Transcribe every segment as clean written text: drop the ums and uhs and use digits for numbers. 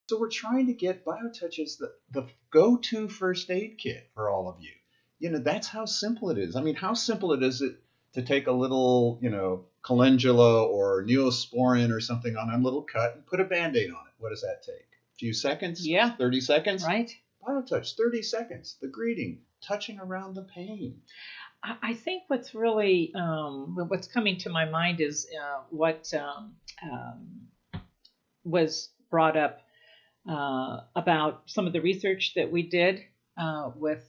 So we're trying to get BioTouch as the go-to first aid kit for all of you. That's how simple it is. I mean, how simple it is it to take a little, calendula or neosporin or something on a little cut and put a Band-Aid on it. What does that take? A few seconds? Yeah. 30 seconds? Right. BioTouch, 30 seconds. The greeting, touching around the pain. I think what's really what's coming to my mind is what was brought up about some of the research that we did with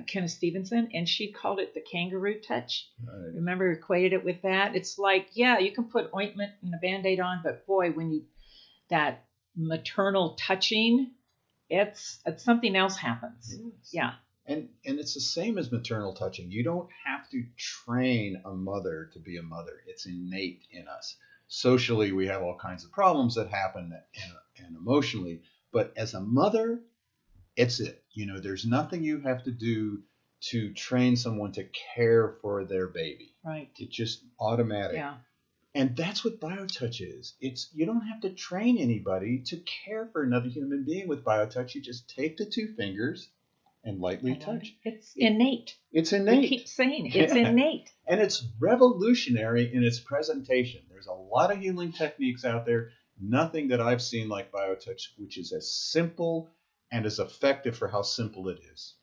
Kenneth Stevenson, and she called it the kangaroo touch. Right. Remember, equated it with that. It's like, yeah, you can put ointment and a Band-Aid on, but boy, when you that maternal touching, it's something else happens. Yes. Yeah. And it's the same as maternal touching. You don't have to train a mother to be a mother. It's innate in us. Socially, we have all kinds of problems that happen, and emotionally. But as a mother, it's it. There's nothing you have to do to train someone to care for their baby. Right. It's just automatic. Yeah. And that's what BioTouch is. You don't have to train anybody to care for another human being with BioTouch. You just take the two fingers and lightly touch. It's innate. It's innate. We keep saying it's innate. And it's revolutionary in its presentation. There's a lot of healing techniques out there. Nothing that I've seen like BioTouch, which is as simple and as effective for how simple it is.